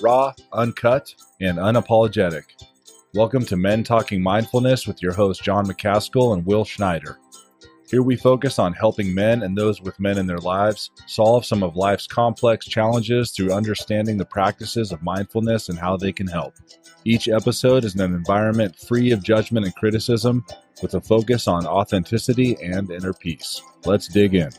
raw, uncut, and unapologetic. Welcome to Men Talking Mindfulness with your hosts John McCaskill and Will Schneider. Here we focus on helping men and those with men in their lives solve some of life's complex challenges through understanding the practices of mindfulness and how they can help. Each episode is in an environment free of judgment and criticism, with a focus on authenticity and inner peace. Let's dig in.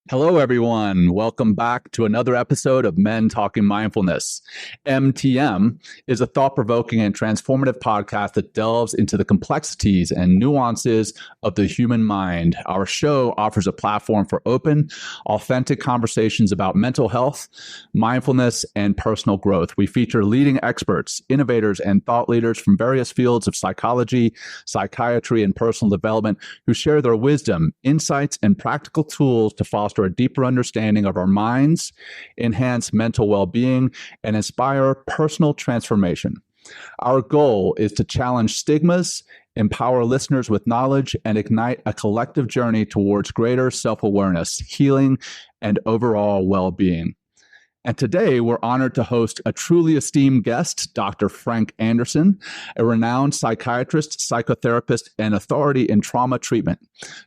Hello, everyone. Welcome back to another episode of Men Talking Mindfulness. MTM is a thought-provoking and transformative podcast that delves into the complexities and nuances of the human mind. Our show offers a platform for open, authentic conversations about mental health, mindfulness, and personal growth. We feature leading experts, innovators, and thought leaders from various fields of psychology, psychiatry, and personal development who share their wisdom, insights, and practical tools to foster a deeper understanding of our minds, enhance mental well-being, and inspire personal transformation. Our goal is to challenge stigmas, empower listeners with knowledge, and ignite a collective journey towards greater self-awareness, healing, and overall well-being. And today, we're honored to host a truly esteemed guest, Dr. Frank Anderson, a renowned psychiatrist, psychotherapist, and authority in trauma treatment.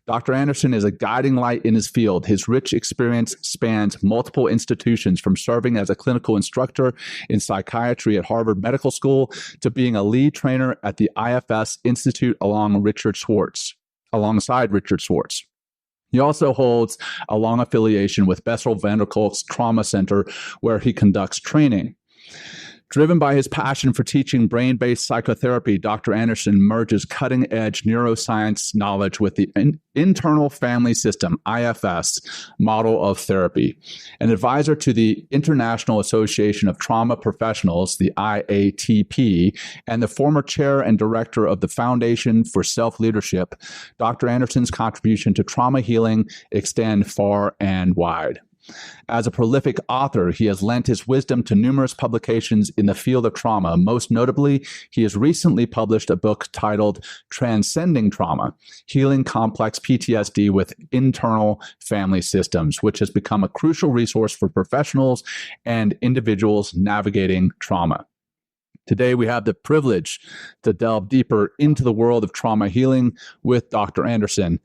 Dr. Anderson is a guiding light in his field. His rich experience spans multiple institutions, from serving as a clinical instructor in psychiatry at Harvard Medical School to being a lead trainer at the IFS Institute alongside Richard Schwartz. He also holds a long affiliation with Bessel Kolk's Trauma Center, where he conducts training. Driven by his passion for teaching brain-based psychotherapy, Dr. Anderson merges cutting-edge neuroscience knowledge with the internal family system, IFS, model of therapy. An advisor to the International Association of Trauma Professionals, the IATP, and the former chair and director of the Foundation for Self-Leadership, Dr. Anderson's contribution to trauma healing extend far and wide. As a prolific author, he has lent his wisdom to numerous publications in the field of trauma. Most notably, he has recently published a book titled Transcending Trauma, Healing Complex PTSD with Internal Family Systems, which has become a crucial resource for professionals and individuals navigating trauma. Today, we have the privilege to delve deeper into the world of trauma healing with Dr. Anderson.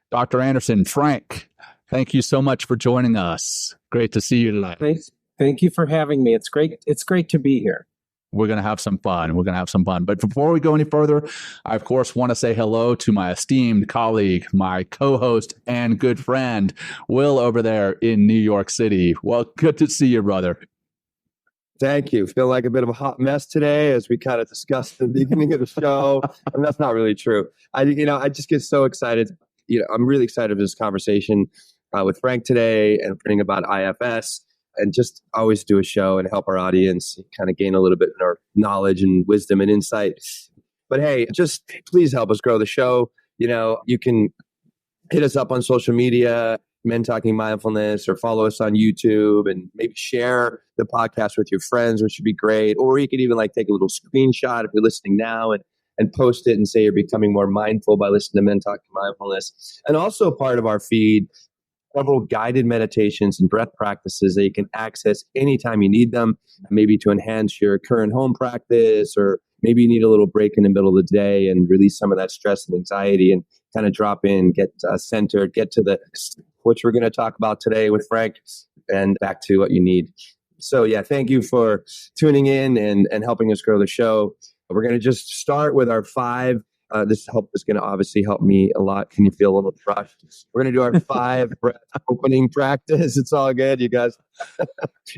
Dr. Anderson, Frank, thank you so much for joining us. Great to see you tonight. Thank you for having me. It's great to be here. We're going to have some fun. But before we go any further, I, of course, want to say hello to my esteemed colleague, my co-host and good friend, Will, over there in New York City. Well, good to see you, brother. Thank you. Feel like a bit of a hot mess today, as we kind of discussed at the beginning of the show. And that's not really true. I just get so excited. I'm really excited for this conversation with Frank today and learning about IFS, and just always do a show and help our audience kind of gain a little bit more knowledge and wisdom and insight. But hey, just please help us grow the show. You can hit us up on social media, Men Talking Mindfulness, or follow us on YouTube, and maybe share the podcast with your friends, which would be great. Or you could even take a little screenshot if you're listening now and post it and say you're becoming more mindful by listening to Men Talking Mindfulness. And also part of our feed, several guided meditations and breath practices that you can access anytime you need them, maybe to enhance your current home practice, or maybe you need a little break in the middle of the day and release some of that stress and anxiety and kind of drop in, get centered, get to which we're going to talk about today with Frank, and back to what you need. So yeah, thank you for tuning in and helping us grow the show. We're going to just start with our 5. This is going to obviously help me a lot. Can you feel a little crushed? We're going to do our 5 breath opening practice. It's all good, you guys.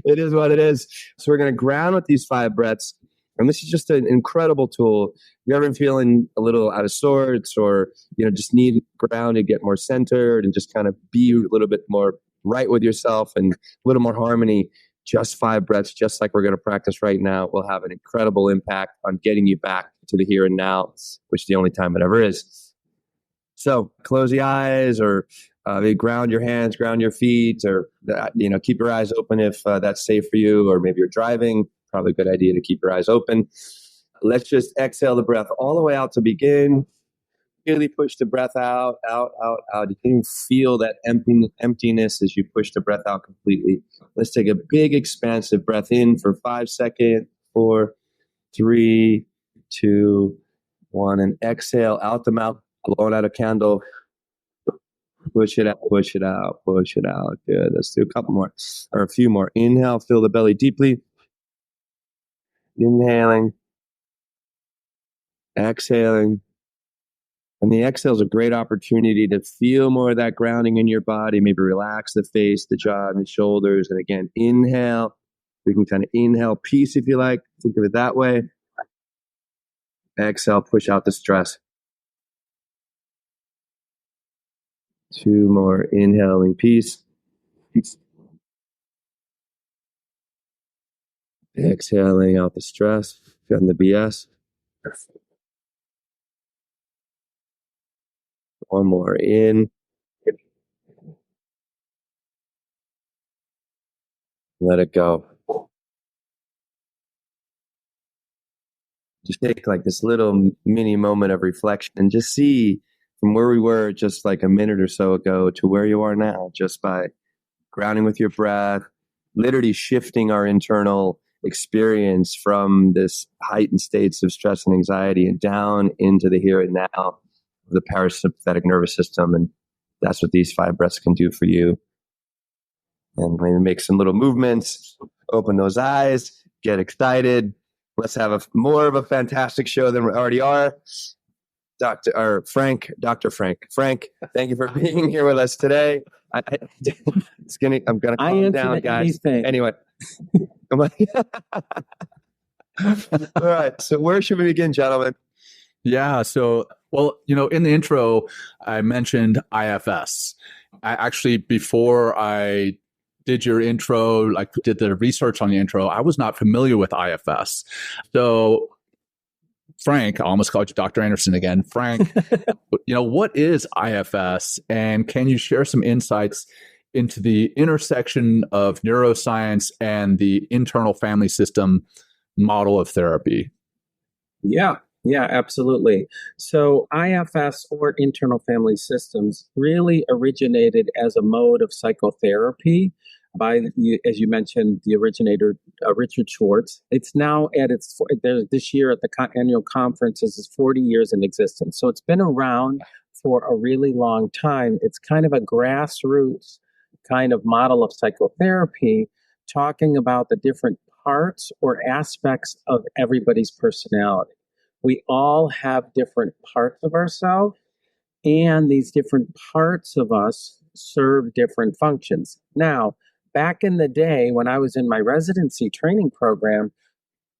It is what it is. So we're going to ground with these 5 breaths. And this is just an incredible tool. If you're ever feeling a little out of sorts, or just need ground to get more centered and just kind of be a little bit more right with yourself and a little more harmony, just 5 breaths, just like we're going to practice right now, will have an incredible impact on getting you back to the here and now, which is the only time it ever is. So close the eyes, or maybe ground your hands, ground your feet, or keep your eyes open if that's safe for you, or maybe you're driving. Probably a good idea to keep your eyes open. Let's just exhale the breath all the way out to begin. really push the breath out, out, out, out. You can even feel that emptiness as you push the breath out completely. Let's take a big, expansive breath in for 5 seconds. 4, 3, 2, 1. And exhale out the mouth, blowing out a candle. Push it out, push it out, push it out. Good. Let's do a couple more, or a few more. Inhale, fill the belly deeply. Inhaling. Exhaling. And the exhale is a great opportunity to feel more of that grounding in your body. Maybe relax the face, the jaw, and the shoulders. And again, inhale. We can kind of inhale peace if you like. Think of it that way. Exhale, push out the stress. 2 more. Inhaling peace. Peace. Exhaling out the stress and the BS. 1 more in. Let it go. Just take like this little mini moment of reflection and just see from where we were just like a minute or so ago to where you are now, just by grounding with your breath, literally shifting our internal experience from this heightened states of stress and anxiety and down into the here and now of the parasympathetic nervous system. And that's what these 5 breaths can do for you. And maybe make some little movements, open those eyes, get excited. Let's have more of a fantastic show than we already are. Dr. Frank, thank you for being here with us today. I'm gonna calm down, guys. Anyway, come on. All right. So where should we begin, gentlemen? Yeah. So, well, in the intro, I mentioned IFS. Before I did your intro, did the research on the intro, I was not familiar with IFS. So, Frank, I almost called you Dr. Anderson again. Frank, what is IFS? And can you share some insights into the intersection of neuroscience and the internal family system model of therapy? Yeah, absolutely. So IFS, or internal family systems, really originated as a mode of psychotherapy by, as you mentioned, the originator, Richard Schwartz. It's now this year at the annual conference is 40 years in existence. So it's been around for a really long time. It's kind of a grassroots kind of model of psychotherapy, talking about the different parts or aspects of everybody's personality. We all have different parts of ourselves, and these different parts of us serve different functions. Now, back in the day when I was in my residency training program,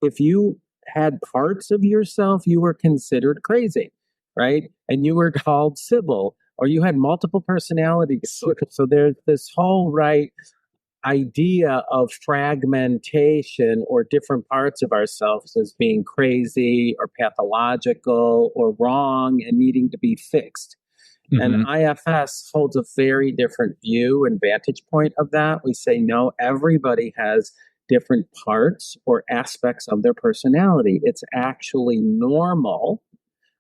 if you had parts of yourself, you were considered crazy, right? And you were called Sybil, or you had multiple personalities. So there's this whole idea of fragmentation or different parts of ourselves as being crazy or pathological or wrong and needing to be fixed. Mm-hmm. And IFS holds a very different view and vantage point of that. We say, no, everybody has different parts or aspects of their personality. It's actually normal,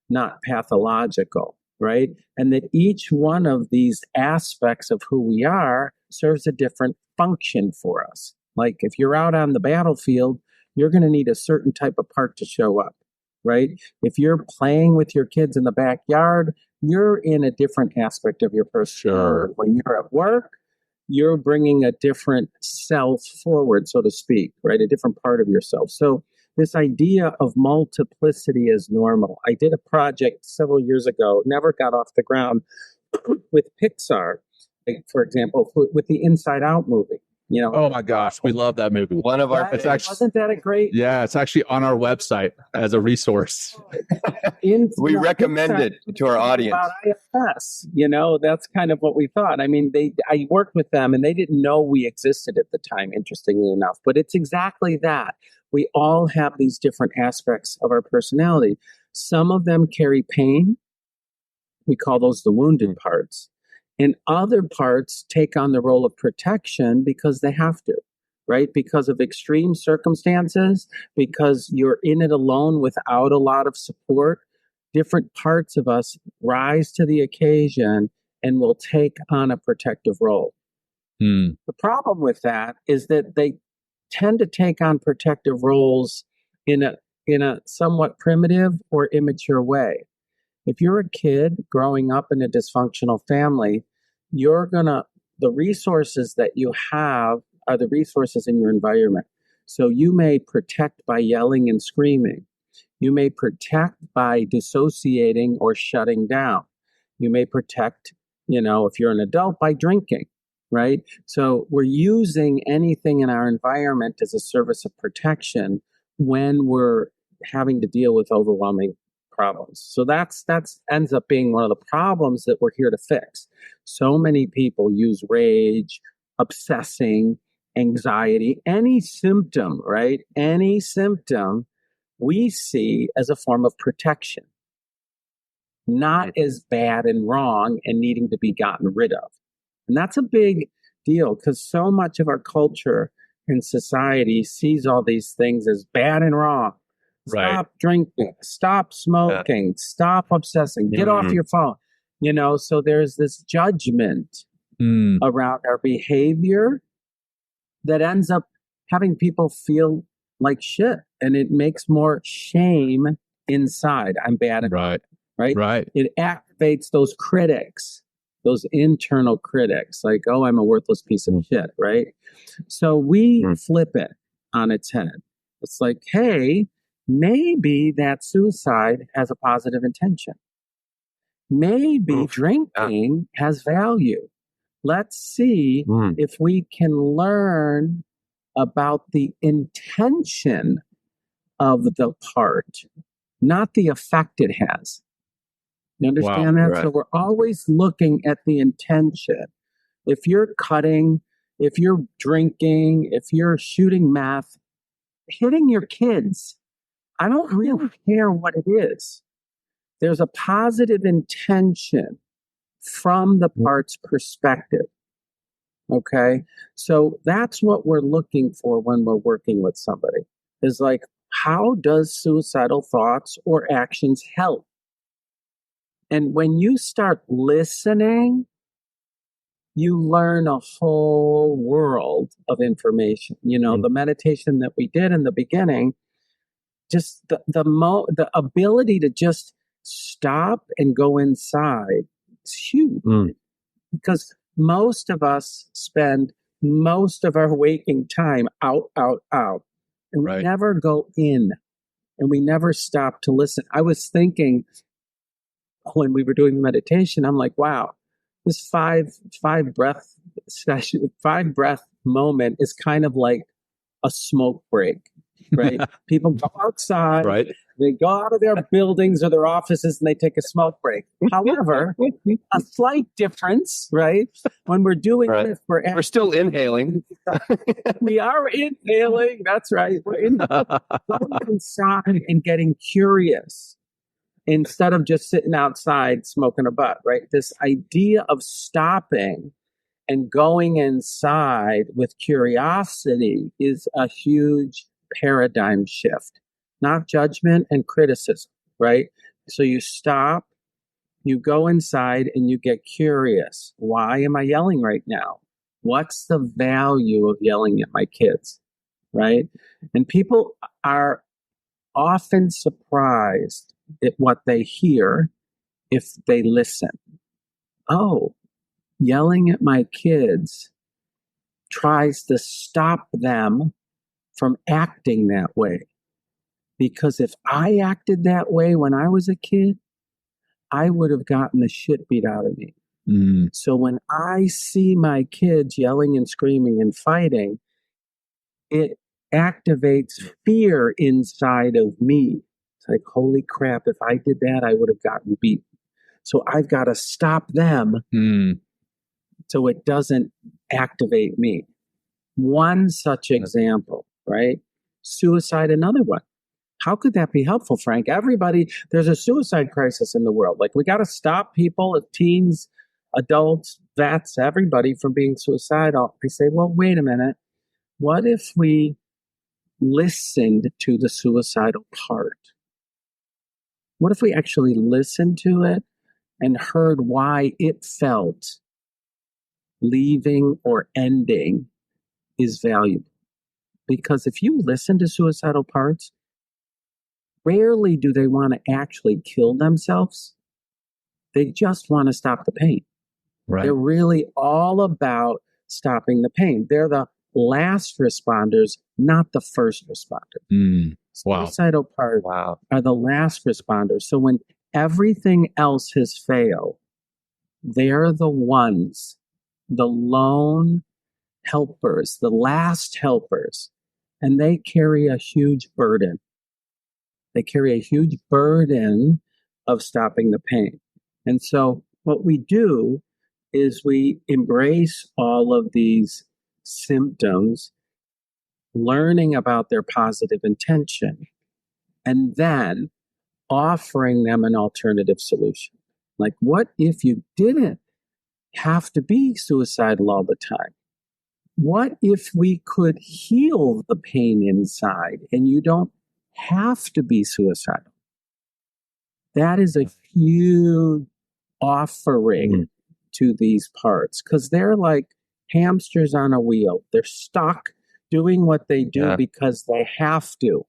not pathological, right? And that each one of these aspects of who we are serves a different function for us. Like if you're out on the battlefield, you're going to need a certain type of part to show up, right? If you're playing with your kids in the backyard, you're in a different aspect of your personality. Sure. When you're at work, you're bringing a different self forward, so to speak, right? A different part of yourself. So this idea of multiplicity is normal. I did a project several years ago, never got off the ground, with Pixar, for example, with the Inside Out movie. Oh my gosh, we love that movie. Wasn't that a great? Yeah, it's actually on our website as a resource. We recommend it to our audience. About IFS, that's kind of what we thought. I mean, I worked with them, and they didn't know we existed at the time. Interestingly enough, but it's exactly that. We all have these different aspects of our personality. Some of them carry pain. We call those the wounded parts. And other parts take on the role of protection because they have to, right? Because of extreme circumstances, because you're in it alone without a lot of support. different parts of us rise to the occasion and will take on a protective role. The problem with that is that they tend to take on protective roles in a somewhat primitive or immature way. If you're a kid growing up in a dysfunctional family, the resources that you have are the resources in your environment. So you may protect by yelling and screaming. You may protect by dissociating or shutting down. You may protect, if you're an adult, by drinking, right? So we're using anything in our environment as a service of protection when we're having to deal with overwhelming problems. So that's ends up being one of the problems that we're here to fix. So many people use rage, obsessing, anxiety, any symptom, right? Any symptom we see as a form of protection, not as bad and wrong and needing to be gotten rid of. And that's a big deal because so much of our culture and society sees all these things as bad and wrong. Stop drinking, stop smoking, stop obsessing, get off your phone. So there's this judgment around our behavior that ends up having people feel like shit. And it makes more shame inside. I'm bad at it. Right. It activates those critics, those internal critics, like, oh, I'm a worthless piece of shit, right? So we flip it on its head. It's like, hey, maybe that suicide has a positive intention. Maybe drinking has value. Let's see if we can learn about the intention of the part, not the effect it has. You understand that? Right. So we're always looking at the intention. If you're cutting, if you're drinking, if you're shooting meth, hitting your kids, I don't really care what it is. There's a positive intention from the part's perspective. Okay? So that's what we're looking for when we're working with somebody, is like, how does suicidal thoughts or actions help? And when you start listening, you learn a whole world of information. The meditation that we did in the beginning, just the ability to just stop and go inside is huge. Because most of us spend most of our waking time out. And we never go in, and we never stop to listen. I was thinking when we were doing the meditation, I'm like, wow, this five breath session, 5 breath moment is kind of like a smoke break, right? People go outside, they go out of their buildings or their offices and they take a smoke break. However, a slight difference, right? When we're doing this, we're still inhaling. We are inhaling. That's right. We're going inside and getting curious instead of just sitting outside smoking a butt, right? This idea of stopping and going inside with curiosity is a huge paradigm shift, not judgment and criticism, right? So you stop, you go inside and you get curious. Why am I yelling right now? What's the value of yelling at my kids, right? And people are often surprised at what they hear if they listen. Oh, yelling at my kids tries to stop them from acting that way. Because if I acted that way when I was a kid, I would have gotten the shit beat out of me. So when I see my kids yelling and screaming and fighting, it activates fear inside of me. It's like, holy crap, if I did that, I would have gotten beat. So I've got to stop them so it doesn't activate me. One such example, right? Suicide, another one. How could that be helpful, Frank? There's a suicide crisis in the world. Like, we got to stop people, teens, adults, vets, everybody from being suicidal. I say, well, wait a minute. What if we listened to the suicidal part? What if we actually listened to it and heard why it felt leaving or ending is valuable? Because if you listen to suicidal parts, rarely do they want to actually kill themselves. They just want to stop the pain. Right. They're really all about stopping the pain. They're the last responders, not the first responders. Wow. Suicidal parts are the last responders. So when everything else has failed, they're the ones, the lone helpers, the last helpers, and they carry a huge burden. They carry a huge burden of stopping the pain. And so what we do is we embrace all of these symptoms, learning about their positive intention, and then offering them an alternative solution. Like, what if you didn't have to be suicidal all the time? What if we could heal the pain inside and you don't have to be suicidal? That is a huge offering to these parts, because they're like hamsters on a wheel. They're stuck doing what they do because they have to.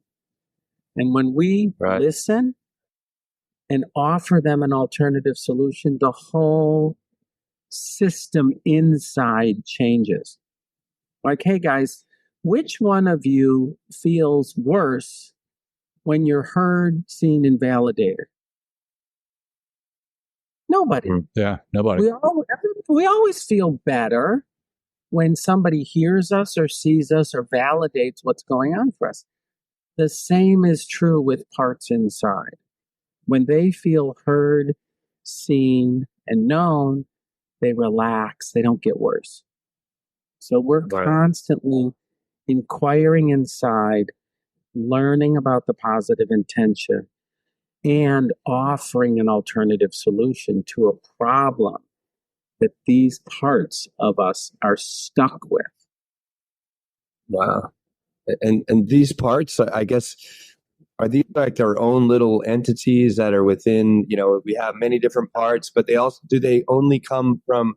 And when we listen and offer them an alternative solution, the whole system inside changes. Like, hey guys, which one of you feels worse when you're heard, seen, and validated? Nobody. Yeah, nobody. We always feel better when somebody hears us or sees us or validates what's going on for us. The same is true with parts inside. When they feel heard, seen, and known, they relax. They don't get worse. So we're constantly inquiring inside, learning about the positive intention, and offering an alternative solution to a problem that these parts of us are stuck with. Wow. And these parts, I guess, are these like their own little entities that are within, we have many different parts, but do they only come from,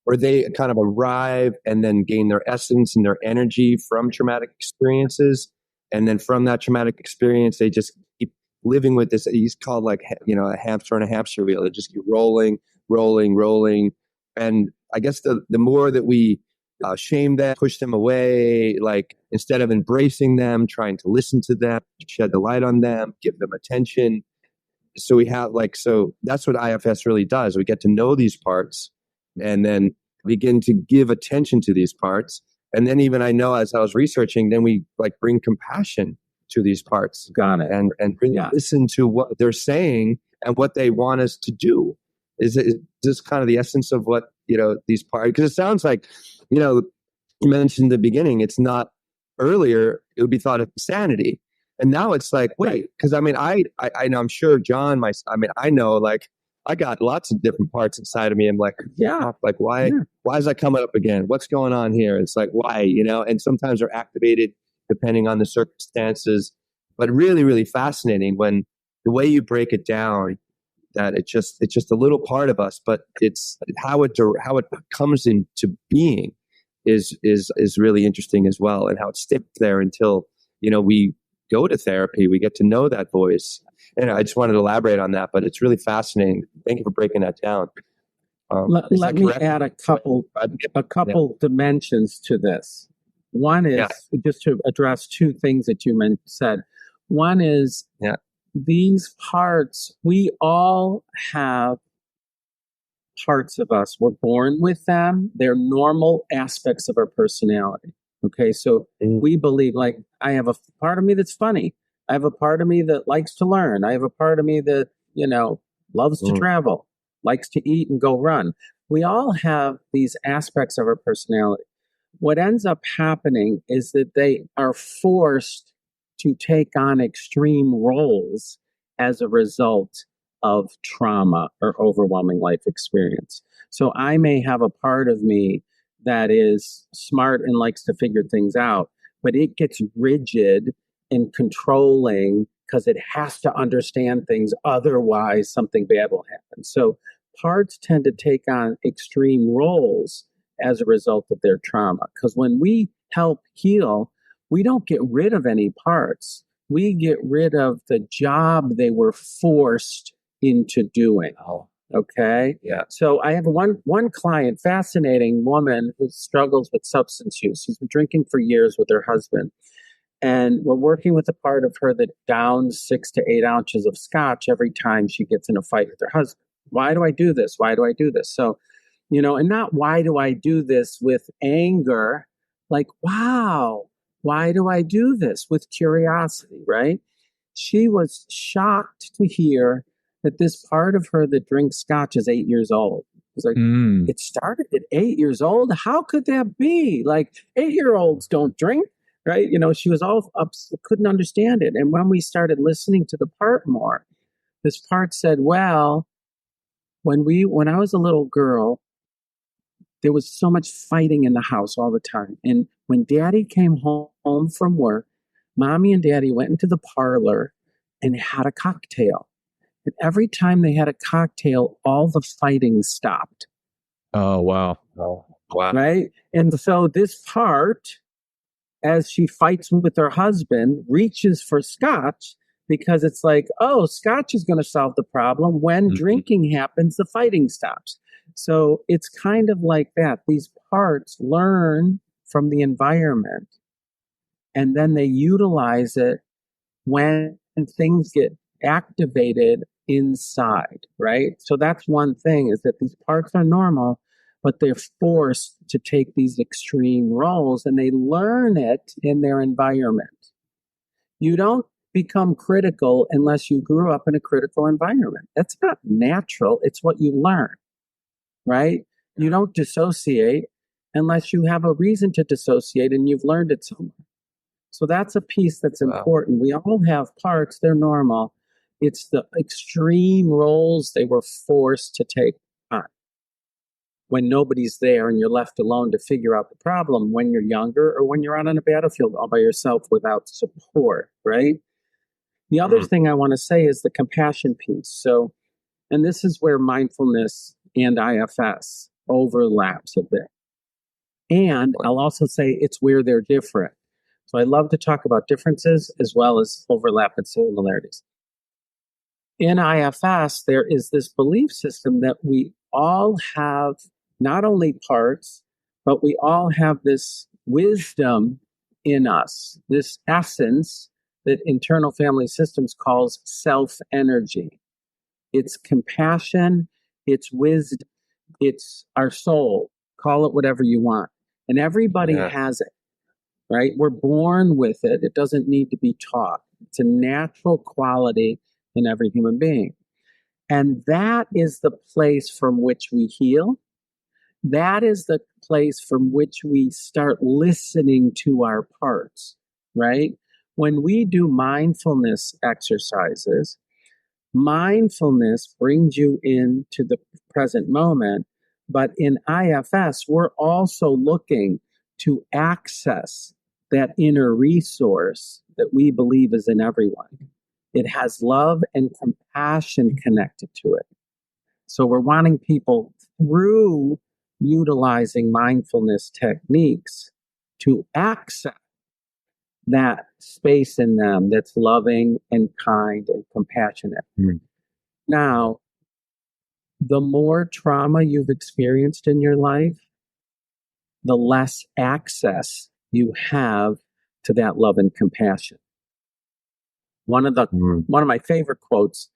or they kind of arrive and then gain their essence and their energy from traumatic experiences? And then from that traumatic experience, they just keep living with this. He's called like, a hamster on a hamster wheel. They just keep rolling. And I guess the more that we shame them, push them away, like instead of embracing them, trying to listen to them, shed the light on them, give them attention. So we have so that's what IFS really does. We get to know these parts and then begin to give attention to these parts. And then even I know as I was researching, then we bring compassion to these parts. Got it. And really listen to what they're saying and what they want us to do. Is this kind of the essence of what, these parts, because it sounds like, you mentioned in the beginning, it's not earlier, it would be thought of insanity. And now it's like, wait, because I know, I'm sure John, I know, I got lots of different parts inside of me. I'm like, why is that coming up again? What's going on here? It's like, why, and sometimes they're activated depending on the circumstances, but really, really fascinating when the way you break it down, that it's just a little part of us, but it's how it comes into being is really interesting as well, and how it sticks there until we go to therapy, we get to know that voice. And I just wanted to elaborate on that, but it's really fascinating. Thank you for breaking that down. Let me add a couple dimensions to this. One is just to address two things that you said. One is these parts, we all have parts of us. We're born with them. They're normal aspects of our personality. Okay, so we believe, I have a part of me that's funny. I have a part of me that likes to learn. I have a part of me that, loves to travel, likes to eat and go run. We all have these aspects of our personality. What ends up happening is that they are forced to take on extreme roles as a result of trauma or overwhelming life experience. So I may have a part of me that is smart and likes to figure things out, but it gets rigid and controlling because it has to understand things. Otherwise, something bad will happen. So parts tend to take on extreme roles as a result of their trauma. Because when we help heal, we don't get rid of any parts. We get rid of the job they were forced into doing. Oh. Okay. Yeah. So I have one client, fascinating woman who struggles with substance use. She's been drinking for years with her husband. And we're working with a part of her that downs 6 to 8 ounces of scotch every time she gets in a fight with her husband. Why do I do this? Why do I do this? So, and not why do I do this with anger? Like, wow, why do I do this with curiosity, right? She was shocked to hear that this part of her that drinks scotch is 8 years old. It's like, It started at 8 years old? How could that be? Like, 8-year-olds don't drink, right? She was all up, couldn't understand it. And when we started listening to the part more, this part said, well, when I was a little girl, there was so much fighting in the house all the time. And when Daddy came home from work, Mommy and Daddy went into the parlor and had a cocktail. And every time they had a cocktail, all the fighting stopped. Oh, wow. Oh, wow. Right? And so this part, as she fights with her husband, reaches for scotch because it's like, oh, scotch is going to solve the problem. When drinking happens, the fighting stops. So it's kind of like that. These parts learn from the environment, and then they utilize it when things get activated inside, right? So that's one thing, is that these parts are normal, but they're forced to take these extreme roles, and they learn it in their environment. You don't become critical unless you grew up in a critical environment. That's not natural. It's what you learn, right? You don't dissociate unless you have a reason to dissociate and you've learned it somewhere. So that's a piece that's important. We all have parts. They're normal. It's the extreme roles they were forced to take on when nobody's there and you're left alone to figure out the problem when you're younger or when you're out on a battlefield all by yourself without support, right? The other thing I want to say is the compassion piece. So, and this is where mindfulness and IFS overlaps a bit. And I'll also say it's where they're different. So I love to talk about differences as well as overlap and similarities. In IFS, there is this belief system that we all have not only parts, but we all have this wisdom in us, this essence that internal family systems calls self-energy. It's compassion, it's wisdom, it's our soul. Call it whatever you want. And everybody has it, right? We're born with it. It doesn't need to be taught. It's a natural quality in every human being. And that is the place from which we heal. That is the place from which we start listening to our parts, right? When we do mindfulness exercises, mindfulness brings you into the present moment. But in IFS, we're also looking to access that inner resource that we believe is in everyone. It has love and compassion connected to it. So we're wanting people, through utilizing mindfulness techniques, to access that space in them that's loving and kind and compassionate. Now, the more trauma you've experienced in your life, the less access you have to that love and compassion. One of my favorite quotes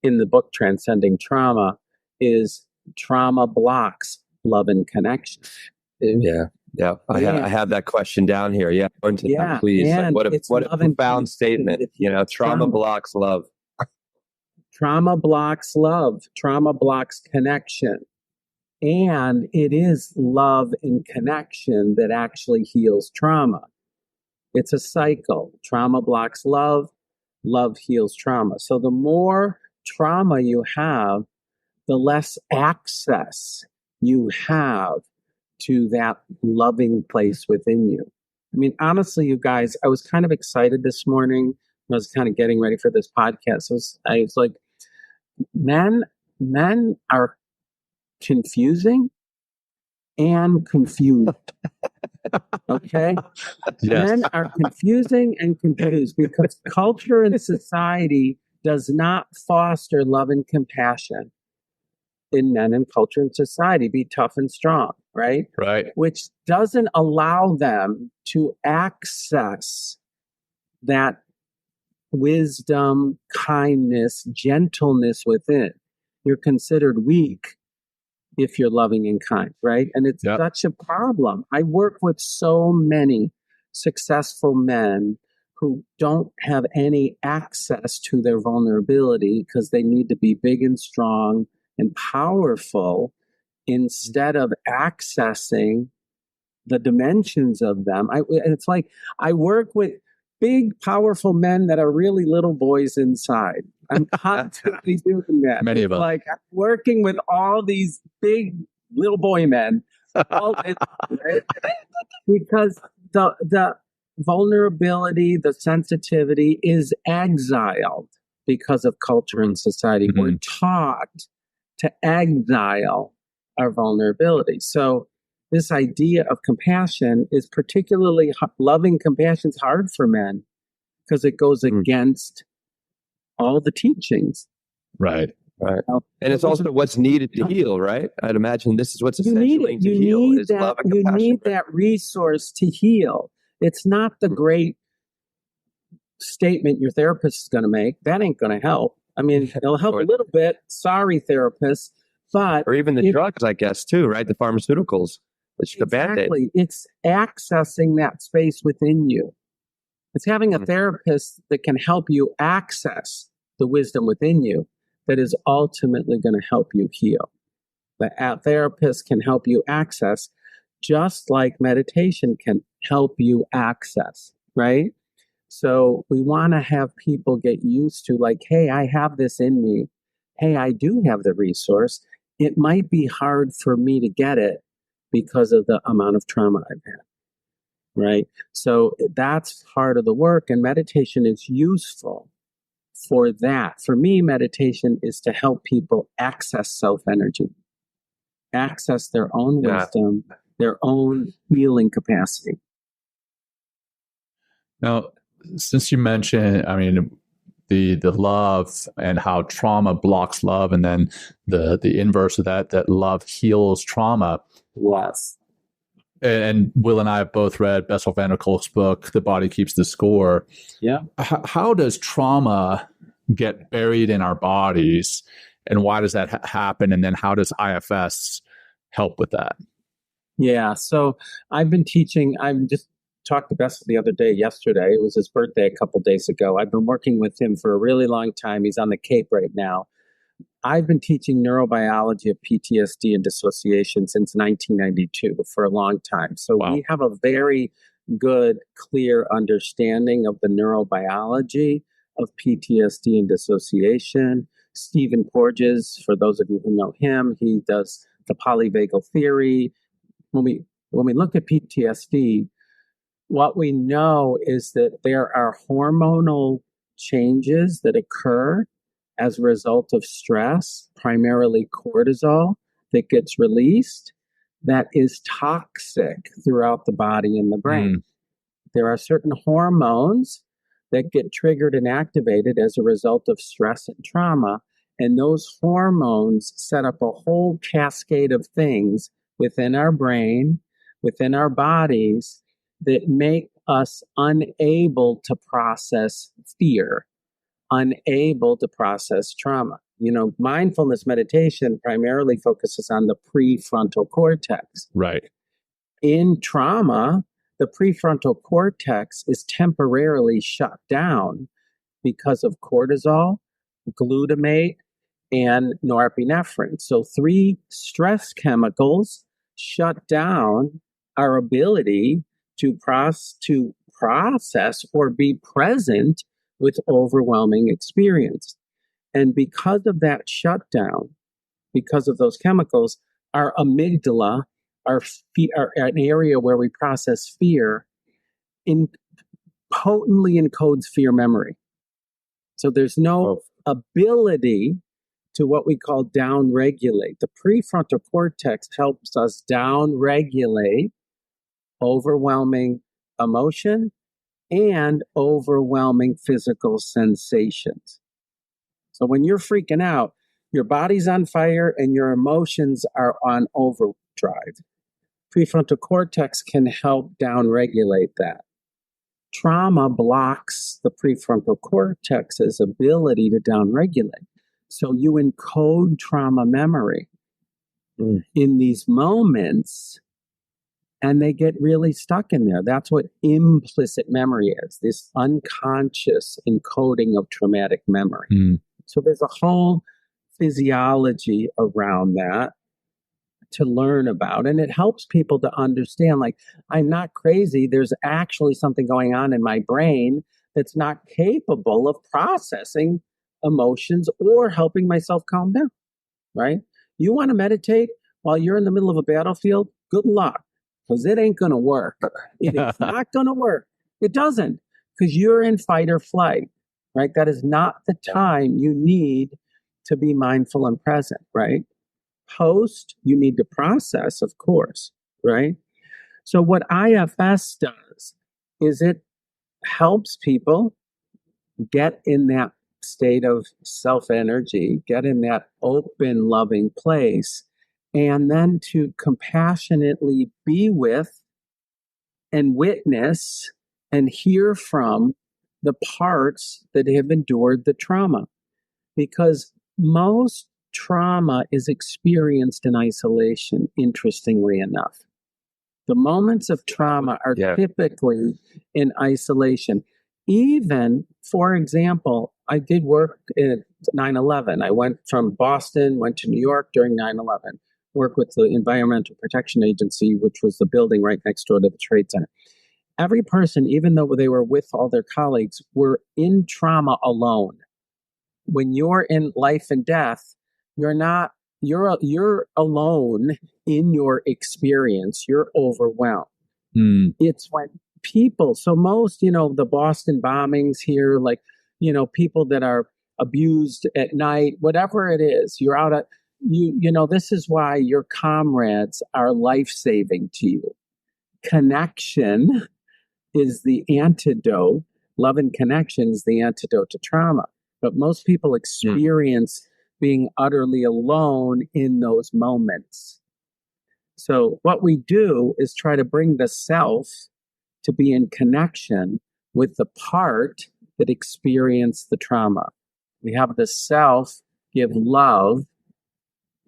in the book Transcending Trauma is, "Trauma blocks love and connection." Yeah. I have that question down here. Yeah. Go into that, please. Like, what a profound statement. Trauma blocks love. Trauma blocks love. Trauma blocks connection. And it is love and connection that actually heals trauma. It's a cycle. Trauma blocks love. Love heals trauma. So the more trauma you have, the less access you have to that loving place within you. I mean, honestly, you guys, I was kind of excited this morning was kind of getting ready for this podcast. I was like, men are confusing and confused. Okay? Yes. Men are confusing and confused because culture and society does not foster love and compassion in men and culture and society. Be tough and strong, right? Right. Which doesn't allow them to access that wisdom, kindness, gentleness within. You're considered weak if you're loving and kind, right? And it's such a problem. I work with so many successful men who don't have any access to their vulnerability because they need to be big and strong and powerful instead of accessing the dimensions of them. It's like I work with big, powerful men that are really little boys inside. I'm constantly doing that. Many of us. Like I'm working with all these big little boy men, right? Because the vulnerability, the sensitivity is exiled because of culture and society. Mm-hmm. We're taught to exile our vulnerability. So this idea of compassion is particularly loving compassion is hard for men because it goes against all the teachings. Right. Right. And it's also what's needed to heal, right? I'd imagine this is what's essential to heal is love and compassion. You need that resource to heal. It's not the great statement your therapist is going to make. That ain't going to help. I mean, it'll help a little bit. Sorry, therapist. But or even the drugs, I guess, too, right? The pharmaceuticals. It's the Band-Aid. Exactly. It's accessing that space within you. It's having a therapist that can help you access the wisdom within you that is ultimately going to help you heal. The therapist can help you access just like meditation can help you access, right? So we want to have people get used to like, hey, I have this in me. Hey, I do have the resource. It might be hard for me to get it because of the amount of trauma I've had, right? So that's part of the work, and meditation is useful for that. For me, meditation is to help people access self-energy, access their own wisdom, their own healing capacity. Now, since you mentioned, I mean, the love and how trauma blocks love, and then the inverse of that love heals trauma. Yes. And Will and I have both read Bessel van der Kolk's book, The Body Keeps the Score. Yeah. How does trauma get buried in our bodies, and why does that happen? And then how does IFS help with that? Yeah. So I've been teaching, I've just talked to Bessel yesterday. It was his birthday a couple days ago. I've been working with him for a really long time. He's on the Cape right now. I've been teaching neurobiology of PTSD and dissociation since 1992 for a long time. So we have a very good, clear understanding of the neurobiology of PTSD and dissociation. Stephen Porges, for those of you who know him, he does the polyvagal theory. When we look at PTSD, what we know is that there are hormonal changes that occur as a result of stress, primarily cortisol, that gets released, that is toxic throughout the body and the brain. There are certain hormones that get triggered and activated as a result of stress and trauma, and those hormones set up a whole cascade of things within our brain, within our bodies, that make us unable to process fear, unable to process trauma. You know, mindfulness meditation primarily focuses on the prefrontal cortex. Right. In trauma, the prefrontal cortex is temporarily shut down because of cortisol, glutamate, and norepinephrine. So 3 stress chemicals shut down our ability to process or be present with overwhelming experience. And because of that shutdown, because of those chemicals, our amygdala, our an area where we process fear, potently encodes fear memory. So there's no ability to what we call down-regulate. The prefrontal cortex helps us down-regulate overwhelming emotion and overwhelming physical sensations. So when you're freaking out, your body's on fire and your emotions are on overdrive. Prefrontal cortex can help down-regulate that. Trauma blocks the prefrontal cortex's ability to down-regulate. So you encode trauma memory in these moments, and they get really stuck in there. That's what implicit memory is, this unconscious encoding of traumatic memory. So there's a whole physiology around that to learn about, and it helps people to understand, like, I'm not crazy. There's actually something going on in my brain that's not capable of processing emotions or helping myself calm down, right? You want to meditate while you're in the middle of a battlefield? Good luck, because it ain't going to work. It is not going to work. It doesn't, because you're in fight or flight, right? That is not the time you need to be mindful and present, right? Post, you need to process, of course, right? So what IFS does is it helps people get in that state of self-energy, get in that open, loving place, and then to compassionately be with and witness and hear from the parts that have endured the trauma. Because most trauma is experienced in isolation, interestingly enough. The moments of trauma are typically in isolation. Even, for example, I did work at 9/11. I went from Boston, went to New York during 9/11, worked with the Environmental Protection Agency, which was the building right next door to the Trade Center. Every person, even though they were with all their colleagues, were in trauma alone. When you're in life and death, you're alone in your experience. You're overwhelmed. It's when people, so most, the Boston bombings here, like, people that are abused at night, whatever it is, you're out at, this is why your comrades are life-saving to you. Connection is the antidote. Love and connection is the antidote to trauma. But most people experience being utterly alone in those moments. So what we do is try to bring the self to be in connection with the part that experienced the trauma. We have the self give love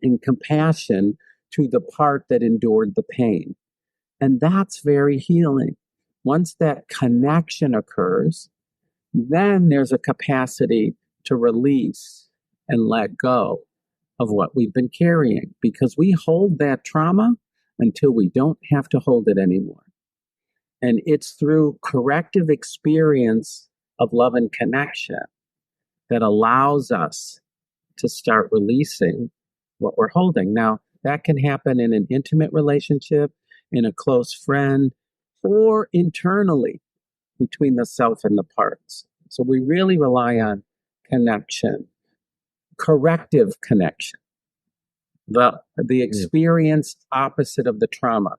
and compassion to the part that endured the pain. And that's very healing. Once that connection occurs, then there's a capacity to release and let go of what we've been carrying, because we hold that trauma until we don't have to hold it anymore. And it's through corrective experience of love and connection that allows us to start releasing what we're holding. Now, that can happen in an intimate relationship, in a close friend, or internally between the self and the parts. So we really rely on connection, corrective connection, the experience opposite of the trauma.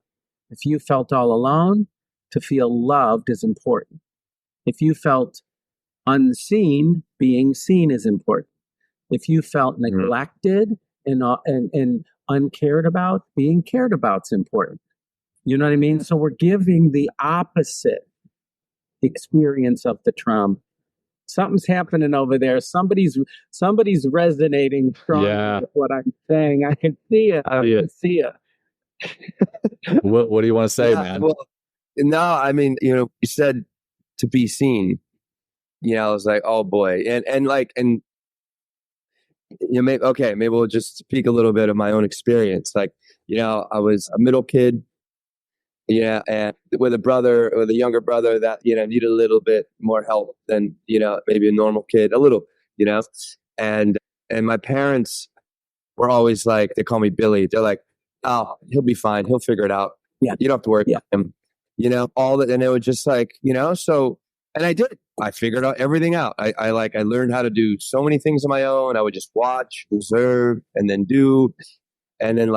If you felt all alone, to feel loved is important. If you felt unseen, being seen is important. If you felt neglected and uncared about, being cared about is important. You know what I mean? So we're giving the opposite experience of the trauma. Something's happening over there. Somebody's resonating strongly with what I'm saying. I can see it. I can see it. What do you want to say, man? Well, no, I mean, you said to be seen. I was like, oh boy, and maybe we'll just speak a little bit of my own experience. Like, I was a middle kid. And with a younger brother that, needed a little bit more help than, maybe a normal kid, a little, and my parents were always like, they call me Billy. They're like, oh, he'll be fine. He'll figure it out. Yeah. You don't have to worry about him, all that. And it was just like, so, And I did. I figured out everything out. I learned how to do so many things on my own. I would just watch, observe, and then do. And then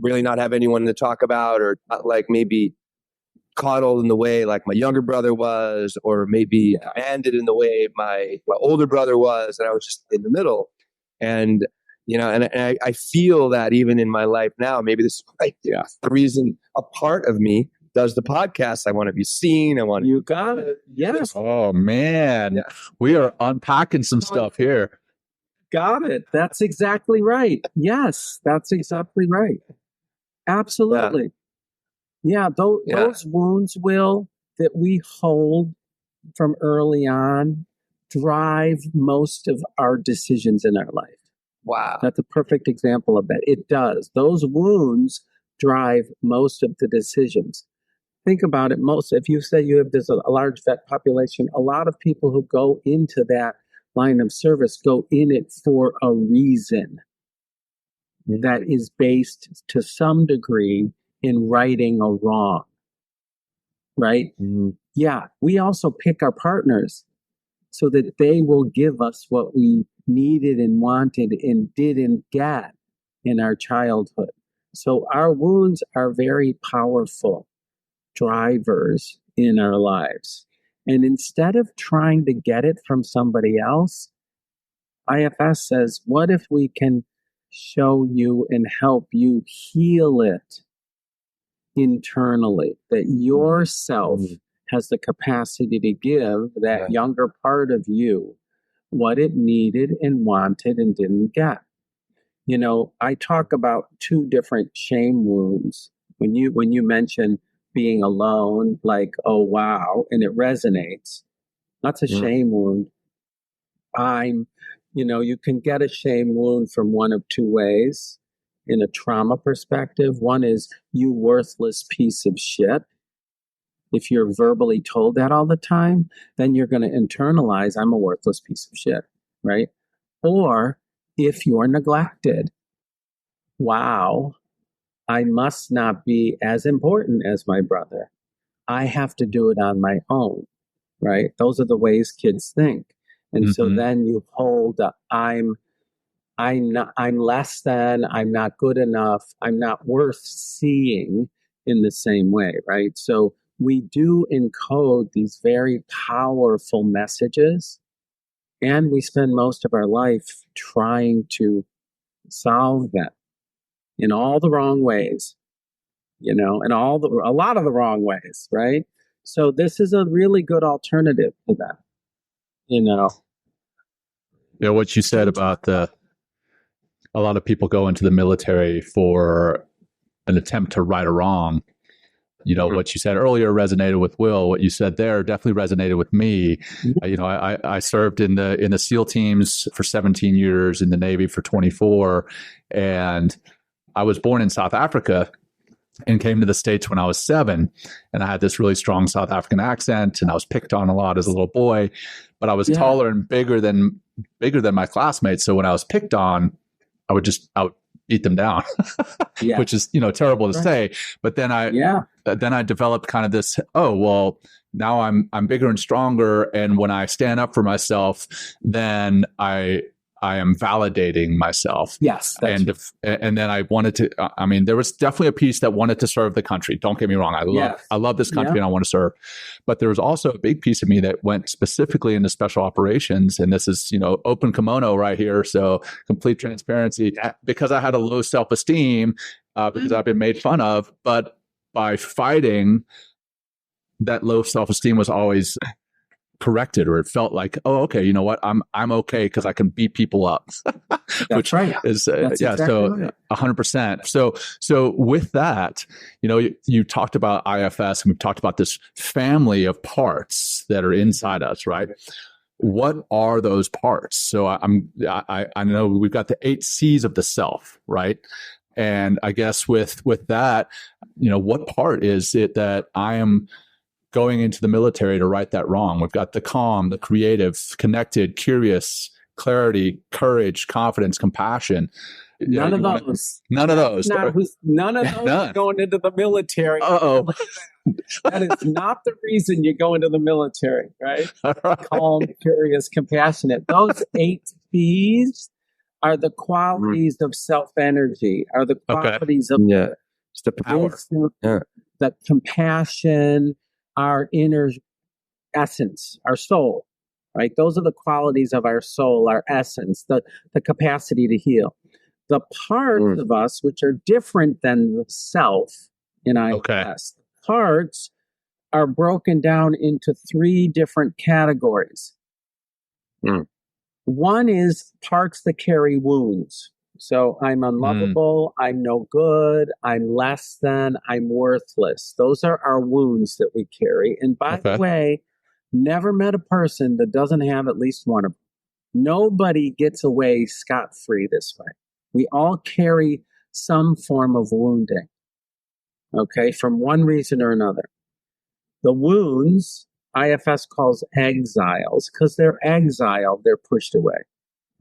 really not have anyone to talk about, or not maybe coddled in the way like my younger brother was, or maybe commanded in the way my older brother was. And I was just in the middle. And, I feel that even in my life now, maybe this is the reason a part of me does the podcast. I want to be seen. You got it. Yes. Oh, man. Yeah. We are unpacking some stuff here. Got it. That's exactly right. Yes, that's exactly right. Absolutely. Yeah, those wounds, Will, that we hold from early on drive most of our decisions in our life. Wow. That's a perfect example of that. It does. Those wounds drive most of the decisions. Think about it. If you say you have a large vet population, a lot of people who go into that line of service go in it for a reason that is based to some degree in righting a wrong, right? Mm-hmm. Yeah, we also pick our partners so that they will give us what we needed and wanted and didn't get in our childhood. So our wounds are very powerful drivers in our lives. And instead of trying to get it from somebody else, IFS says, what if we can show you and help you heal it internally, that yourself has the capacity to give that younger part of you what it needed and wanted and didn't get. I talk about two different shame wounds. When you mention being alone, like, oh, wow, and it resonates, that's a shame wound. You can get a shame wound from one of two ways in a trauma perspective. One is, you worthless piece of shit. If you're verbally told that all the time, then you're going to internalize, I'm a worthless piece of shit, right? Or if you're neglected, wow, I must not be as important as my brother. I have to do it on my own, right? Those are the ways kids think. And so then you hold up, I'm less than, I'm not good enough, I'm not worth seeing in the same way, right? So we do encode these very powerful messages, and we spend most of our life trying to solve them in all the wrong ways, and a lot of the wrong ways, right? So this is a really good alternative to that, Yeah, what you said about a lot of people go into the military for an attempt to right a wrong. What you said earlier resonated with Will. What you said there definitely resonated with me. I served in the SEAL teams for 17 years, in the Navy for 24, and I was born in South Africa and came to the States when I was 7. And I had this really strong South African accent, and I was picked on a lot as a little boy, but I was taller and bigger than my classmates. So when I was picked on, I would beat them down, which is, terrible to say. But then I developed kind of this, now I'm bigger and stronger. And when I stand up for myself, then I am validating myself. Yes. And then I wanted to, there was definitely a piece that wanted to serve the country. Don't get me wrong. I love this country and I want to serve. But there was also a big piece of me that went specifically into special operations. And this is, open kimono right here. So complete transparency, because I had a low self-esteem, because I've been made fun of. But by fighting, that low self-esteem was always corrected, or it felt like, oh, okay, you know what, I'm okay because I can beat people up. Which right. is exactly so right. 100%. So with that, you talked about IFS, and we've talked about this family of parts that are inside us, right? What are those parts? So I know we've got the 8 C's of the self, right? And I guess with that, what part is it that I am going into the military to right that wrong? We've got the calm, the creative, connected, curious, clarity, courage, confidence, compassion. None of those. None of those. None of those are going into the military. Uh-oh. That is not the reason you go into the military, right? Calm, curious, compassionate. Those 8 P's are the qualities of self-energy, are the qualities of it's the power, the compassion, our inner essence, our soul, right? Those are the qualities of our soul, our essence, the capacity to heal. The parts of us which are different than the self in IFS, parts are broken down into 3 different categories. One is parts that carry wounds. So I'm unlovable, I'm no good, I'm less than, I'm worthless. Those are our wounds that we carry. And by the way, never met a person that doesn't have at least one of them. Nobody gets away scot-free this way. We all carry some form of wounding, from one reason or another. The wounds, IFS calls exiles, because they're exiled, they're pushed away.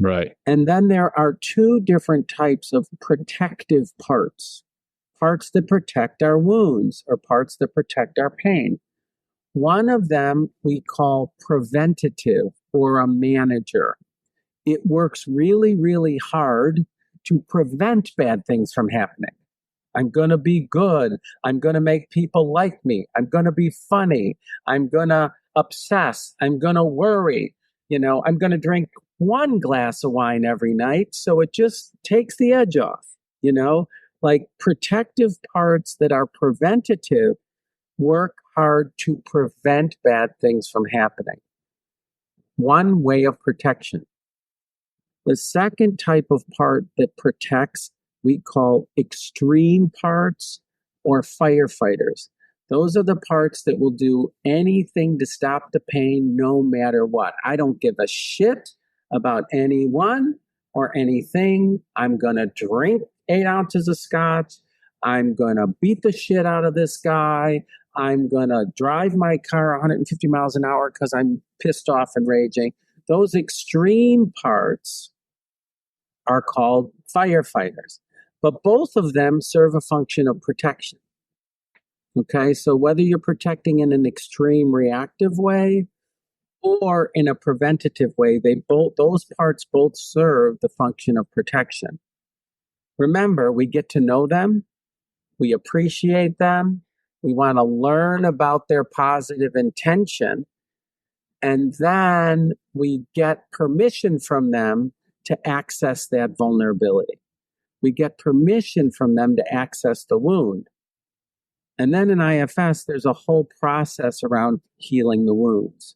Right. And then there are 2 different types of protective parts. Parts that protect our wounds, or parts that protect our pain. One of them we call preventative, or a manager. It works really, really hard to prevent bad things from happening. I'm going to be good. I'm going to make people like me. I'm going to be funny. I'm going to obsess. I'm going to worry. I'm going to drink 1 glass of wine every night. So it just takes the edge off, like protective parts that are preventative work hard to prevent bad things from happening. One way of protection. The second type of part that protects, we call extreme parts or firefighters. Those are the parts that will do anything to stop the pain no matter what. I don't give a shit about anyone or anything. I'm going to drink 8 ounces of scotch. I'm going to beat the shit out of this guy. I'm going to drive my car 150 miles an hour because I'm pissed off and raging. Those extreme parts are called firefighters. But both of them serve a function of protection. So whether you're protecting in an extreme reactive way or in a preventative way, those parts both serve the function of protection. Remember, we get to know them, we appreciate them, we want to learn about their positive intention, and then we get permission from them to access that vulnerability. We get permission from them to access the wound. And then in IFS, there's a whole process around healing the wounds.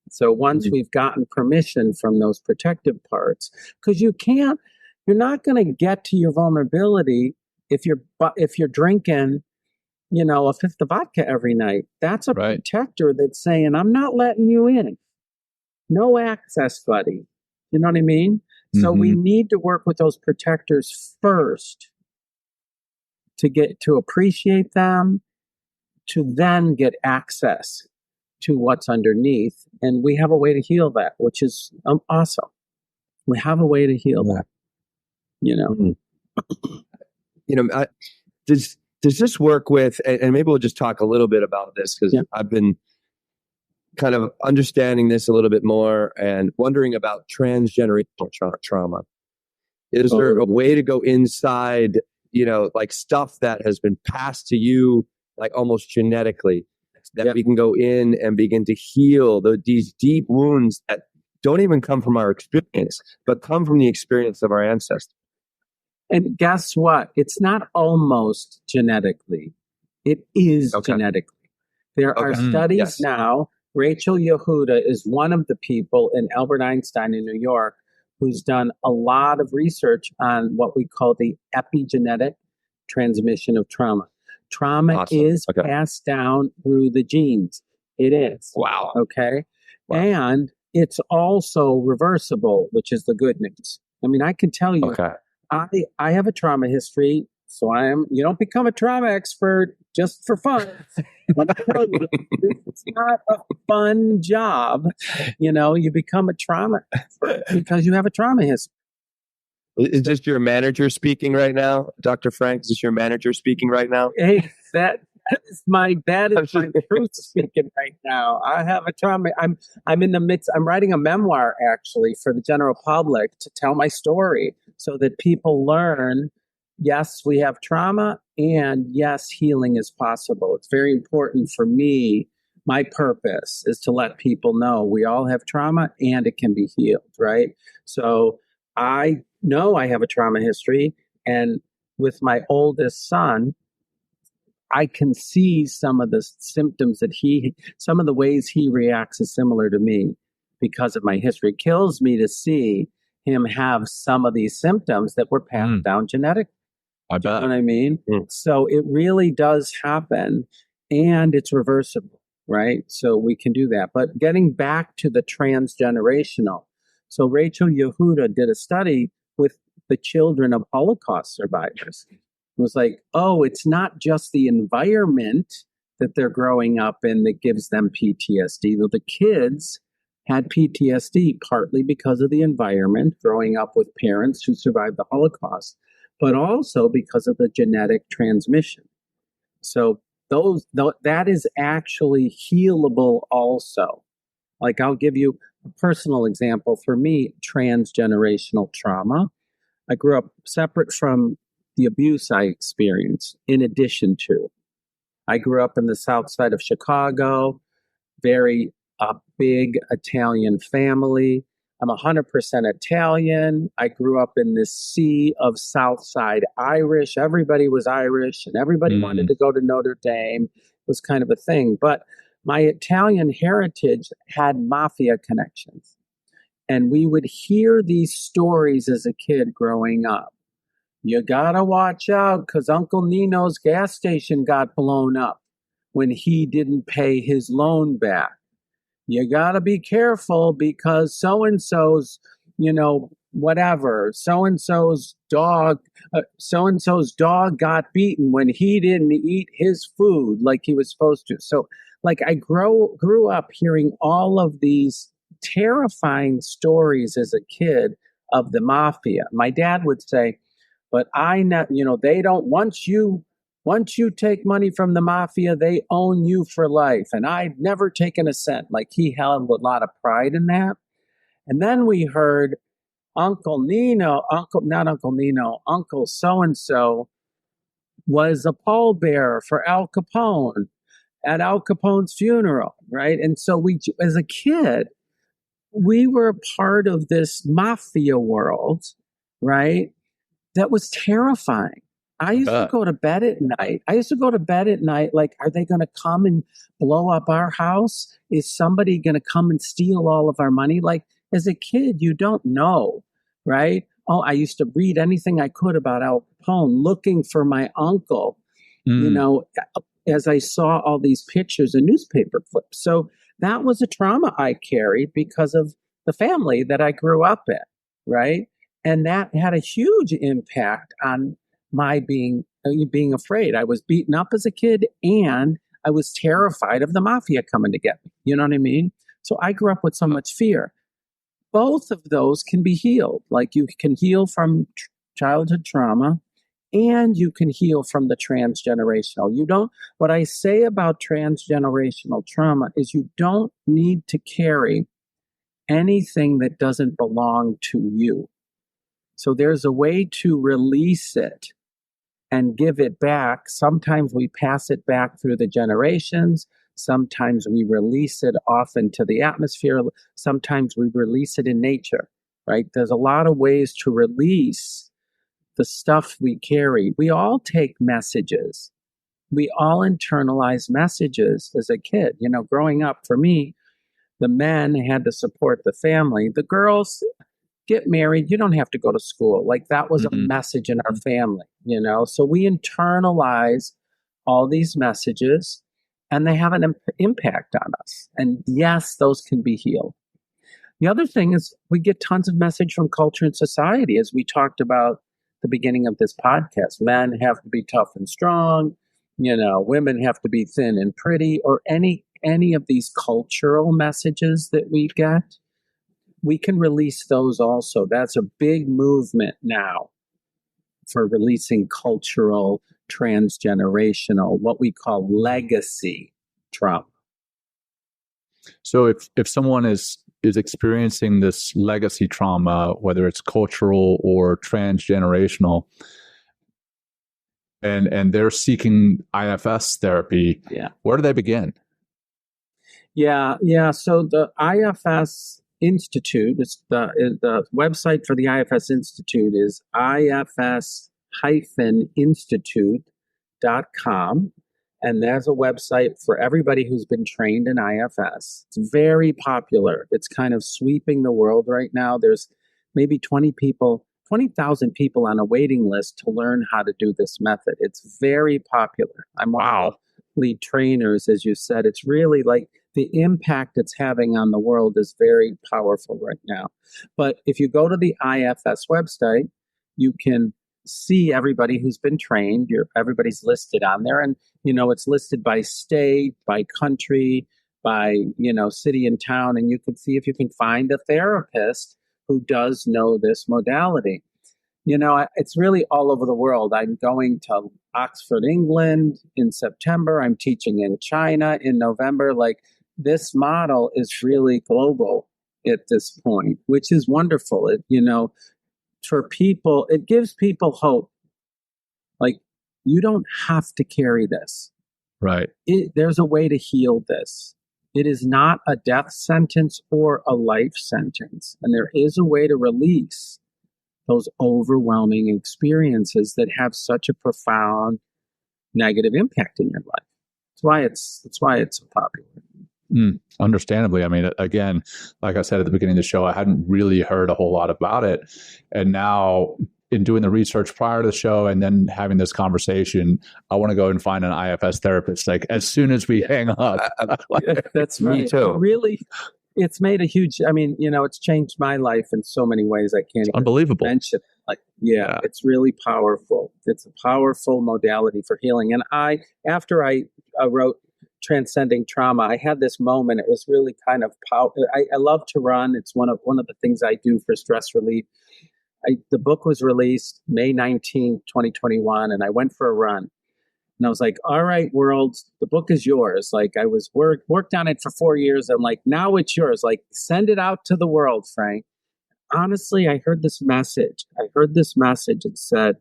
So once we've gotten permission from those protective parts, because you're not going to get to your vulnerability if you're drinking, a fifth of vodka every night. That's a protector that's saying, I'm not letting you in. No access, buddy. You know what I mean? So we need to work with those protectors first to get to appreciate them, to then get access to what's underneath. And we have a way to heal that, which is awesome. We have a way to heal that, Does this work with, and maybe we'll just talk a little bit about this, because I've been kind of understanding this a little bit more and wondering about transgenerational trauma. Is there a way to go inside, like stuff that has been passed to you, like almost genetically, that we can go in and begin to heal these deep wounds that don't even come from our experience, but come from the experience of our ancestors? And guess what? It's not almost genetically. It is genetically. There are studies now. Rachel Yehuda is one of the people in Albert Einstein in New York who's done a lot of research on what we call the epigenetic transmission of trauma. Trauma is passed down through the genes. It is. Wow. Okay. Wow. And it's also reversible, which is the good news. I mean, I can tell you, I have a trauma history, so you don't become a trauma expert just for fun. Let me tell you, it's not a fun job. You become a trauma expert because you have a trauma history. Is this your manager speaking right now, Dr. Frank? Is this your manager speaking right now? Hey, that is my truth speaking right now. I have a trauma. I'm in the midst. I'm writing a memoir actually for the general public to tell my story so that people learn. Yes, we have trauma, and yes, healing is possible. It's very important for me. My purpose is to let people know we all have trauma and it can be healed, right? So I know I have a trauma history, and with my oldest son, I can see some of the symptoms that some of the ways he reacts is similar to me because of my history. It kills me to see him have some of these symptoms that were passed down genetically. I bet. You know what I mean? So it really does happen, and it's reversible, right? So we can do that. But getting back to the transgenerational. So Rachel Yehuda did a study with the children of Holocaust survivors. It was like, oh, it's not just the environment that they're growing up in that gives them PTSD. Though the kids had PTSD partly because of the environment, growing up with parents who survived the Holocaust, but also because of the genetic transmission. So that is actually healable also. Like, I'll give you a personal example. For me, transgenerational trauma. I grew up separate from the abuse I experienced, in addition to. I grew up in the south side of Chicago, very big Italian family. I'm 100% Italian. I grew up in this sea of South Side Irish. Everybody was Irish, and everybody wanted to go to Notre Dame. It was kind of a thing. But my Italian heritage had mafia connections. And we would hear these stories as a kid growing up. You gotta watch out because Uncle Nino's gas station got blown up when he didn't pay his loan back. You gotta be careful because so-and-so's, whatever, so-and-so's dog got beaten when he didn't eat his food like he was supposed to. So like I grew up hearing all of these terrifying stories as a kid of the mafia. My dad would say, but they don't, once you take money from the mafia, they own you for life. And I've never taken a cent. Like, he held a lot of pride in that. And then we heard Uncle so-and-so was a pallbearer for Al Capone at Al Capone's funeral, right? And so we, as a kid, we were a part of this mafia world, right? That was terrifying. I used to go to bed at night. Like, are they going to come and blow up our house? Is somebody going to come and steal all of our money? Like, as a kid, you don't know, right? Oh, I used to read anything I could about Al Capone, looking for my uncle, as I saw all these pictures and newspaper clips. So that was a trauma I carried because of the family that I grew up in, right? And that had a huge impact on my being afraid. I was beaten up as a kid, and I was terrified of the mafia coming to get me. You know what I mean? So I grew up with so much fear. Both of those can be healed. Like, you can heal from childhood trauma, and you can heal from the transgenerational. What I say about transgenerational trauma is you don't need to carry anything that doesn't belong to you. So there's a way to release it and give it back. Sometimes we pass it back through the generations. Sometimes we release it off into the atmosphere. Sometimes we release it in nature, right? There's a lot of ways to release the stuff we carry. We all take messages. We all internalize messages as a kid. Growing up, for me, the men had to support the family. The girls, get married, you don't have to go to school. Like, that was a message in our family, So we internalize all these messages, and they have an impact on us. And yes, those can be healed. The other thing is we get tons of message from culture and society, as we talked about the beginning of this podcast. Men have to be tough and strong, women have to be thin and pretty, or any of these cultural messages that we get. we can release those also. That's a big movement now for releasing cultural, transgenerational, what we call legacy trauma. So if someone is experiencing this legacy trauma, whether it's cultural or transgenerational, and they're seeking IFS therapy, where do they begin? Yeah. So the IFS Institute, the website for the IFS Institute is ifs-institute.com. And there's a website for everybody who's been trained in IFS. It's very popular. It's kind of sweeping the world right now. There's maybe 20,000 people on a waiting list to learn how to do this method. It's very popular. I'm one of the lead trainers, as you said. It's really like the impact it's having on the world is very powerful right now. But if you go to the IFS website, you can see everybody who's been trained. Everybody's listed on there. And, it's listed by state, by country, by, city and town. And you can see if you can find a therapist who does know this modality. It's really all over the world. I'm going to Oxford, England in September. I'm teaching in China in November. Like, this model is really global at this point, which is wonderful. For people, it gives people hope. Like, you don't have to carry this. Right. There's a way to heal this. It is not a death sentence or a life sentence. And there is a way to release those overwhelming experiences that have such a profound negative impact in your life. That's why it's so popular. Understandably. I mean, again, like I said at the beginning of the show, I hadn't really heard a whole lot about it. And now in doing the research prior to the show and then having this conversation, I want to go and find an IFS therapist, like as soon as we hang up. That's right. Me too. Really, it's made a huge, it's changed my life in so many ways. I can't even unbelievable. mention. It's really powerful. It's a powerful modality for healing. And after I wrote Transcending Trauma, I had this moment. It was really kind of powerful. I love to run. It's one of the things I do for stress relief. The book was released May 19th, 2021, and I went for a run. And I was like, all right, world, the book is yours. Like, I was worked on it for 4 years. I'm like, now it's yours. Like, send it out to the world, Frank. Honestly, I heard this message. It said,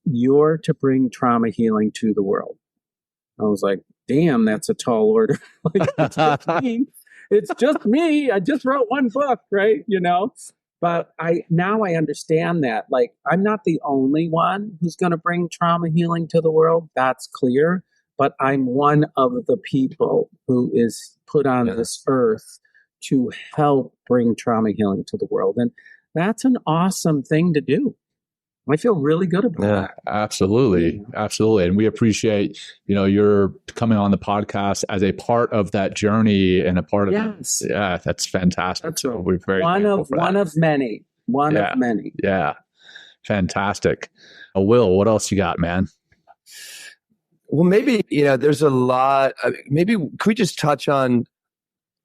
you're to bring trauma healing to the world. I was like, damn, that's a tall order. Like, it's just me. I just wrote one book, right? But now I understand that. Like, I'm not the only one who's going to bring trauma healing to the world. That's clear. But I'm one of the people who is put on this earth to help bring trauma healing to the world. And that's an awesome thing to do. I feel really good about that. Absolutely. And we appreciate, you're coming on the podcast as a part of that journey and a part of that's fantastic. That's right. We're very one of many. Of many. Yeah. Fantastic. Will, what else you got, man? Well, maybe, there's a lot. Maybe could we just touch on,